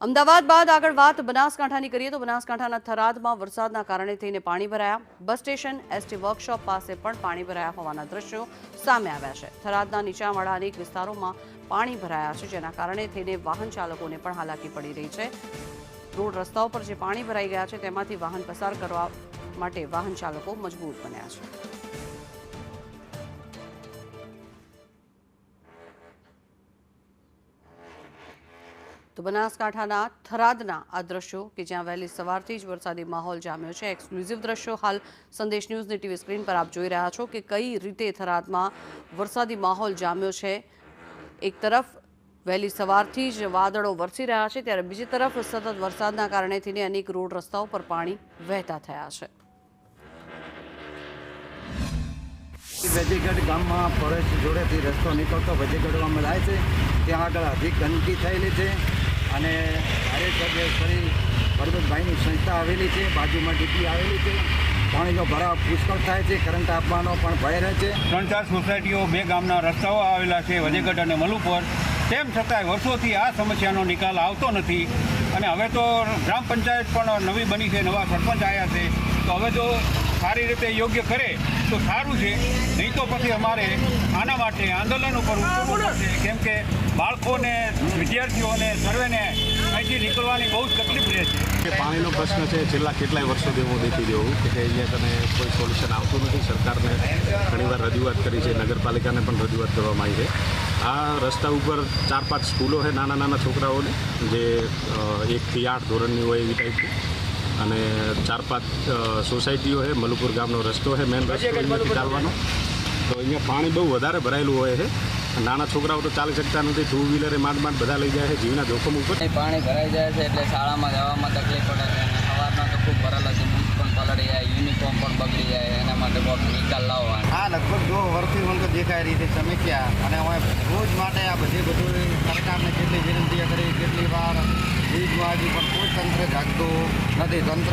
અમદાવાદ બાદ આગળ વાત બનાસકાંઠાની કરીએ તો બનાસકાંઠાના થરાદમાં વરસાદના કારણે થઈને પાણી ભરાયા. બસ સ્ટેશન, એસટી વર્કશોપ પાસે પણ પાણી ભરાયા હોવાના દ્રશ્યો સામે આવ્યા છે. થરાદના નીચાણવાળા અનેક વિસ્તારોમાં પાણી ભરાયા છે, જેના કારણે થઈને વાહન ચાલકોને પણ હાલાકી પડી રહી છે. રોડ રસ્તાઓ પર જે પાણી ભરાઈ ગયા છે તેમાંથી વાહન પસાર કરવા માટે વાહન ચાલકો મજબૂર બન્યા છે. તો બનાસકાંઠાના થરાદના આ દ્રશ્યો કે જ્યાં વહેલી સવારથી જ વરસાદી માહોલ જામ્યો છે. એક્સક્લુઝિવ દ્રશ્યો હાલ સંદેશ ન્યૂઝની ટીવી સ્ક્રીન પર આપ જોઈ રહ્યા છો કે કઈ રીતે થરાદમાં વરસાદી માહોલ જામ્યો છે. એક તરફ વહેલી સવારથી જ વાદળો વરસી રહ્યા છે, ત્યારે બીજી તરફ સતત વરસાદના કારણે થઈને અનેક રોડ રસ્તાઓ પર પાણી વહેતા થયા છે. વજેગઢ ગામમાં ફોરેસ્ટ જોડેથી રસ્તો નીકળતો વજેગઢ ગામમાં જાય છે. ત્યાં આગળ અધિક ગંદકી થયેલી છે અને ફરી પરબતભાઈની સંસ્થા આવેલી છે, બાજુમાં ડીપી આવેલી છે. પાણીનો ભરાવ પુષ્કળ થાય છે, કરંટ આપવાનો પણ ભય રહે છે. 3-4 સોસાયટીઓ, 2 ગામના રસ્તાઓ આવેલા છે, વજેગઢ અને મલુપર. તેમ છતાંય વર્ષોથી આ સમસ્યાનો નિકાલ આવતો નથી અને હવે તો ગ્રામ પંચાયત પણ નવી બની છે, નવા સરપંચ આવ્યા છે. તો હવે જો સારી રીતે યોગ્ય કરે તો સારું છે, નહીં તો પછી અમારે આના માટે આંદોલન ઉપર ઉતરવું પડશે. કેમ કે બાળકોને, વિદ્યાર્થીઓને, સર્વેને અહીંથી નીકળવાની બહુ જ તકલીફ રહે છે. પાણીનો પ્રશ્ન છે, છેલ્લા કેટલાય વર્ષોથી હું દેખી રહ્યો છું કે અહીંયા કને કોઈ સોલ્યુશન આવતું નથી. સરકારને ઘણીવાર રજૂઆત કરી છે, નગરપાલિકાને પણ રજૂઆત કરવામાં આવી છે. આ રસ્તા ઉપર 4-5 સ્કૂલો છે નાના છોકરાઓને, જે 1 થી 8 ધોરણની હોય એવી ટાઈપની, અને 4-5 સોસાયટીઓ છે. મલુપુર ગામનો રસ્તો છે, મેન રસ્તો અહીંયાથી ચાલવાનો. તો અહીંયા પાણી બહુ વધારે ભરાયેલું હોય છે. નાના છોકરાઓ તો ચાલી શકતા નથી, 2 વ્હીલરે માંડ બધા લઈ જાય છે જીવના જોખમ ઉપર. પાણી ભરાઈ જાય છે એટલે શાળામાં જવામાં તકલીફ પડે છે. અને સવારમાં તો ખૂબ ભરેલા છે, બૂટ પણ પલળી જાય, યુનિફોર્મ પણ બગડી જાય. એના માટે બહુ નિકાલ લાવવા. આ લગભગ 2 વર્ષથી મને તો દેખાય રીતે સમસ્યા, અને અમે રોજ માટે આ બધું સરકારને કેટલી વિનંતી કરી, કેટલી વાર બીજમાં હજી પણ કોઈ તંત્ર જાગતું નથી. તંત્ર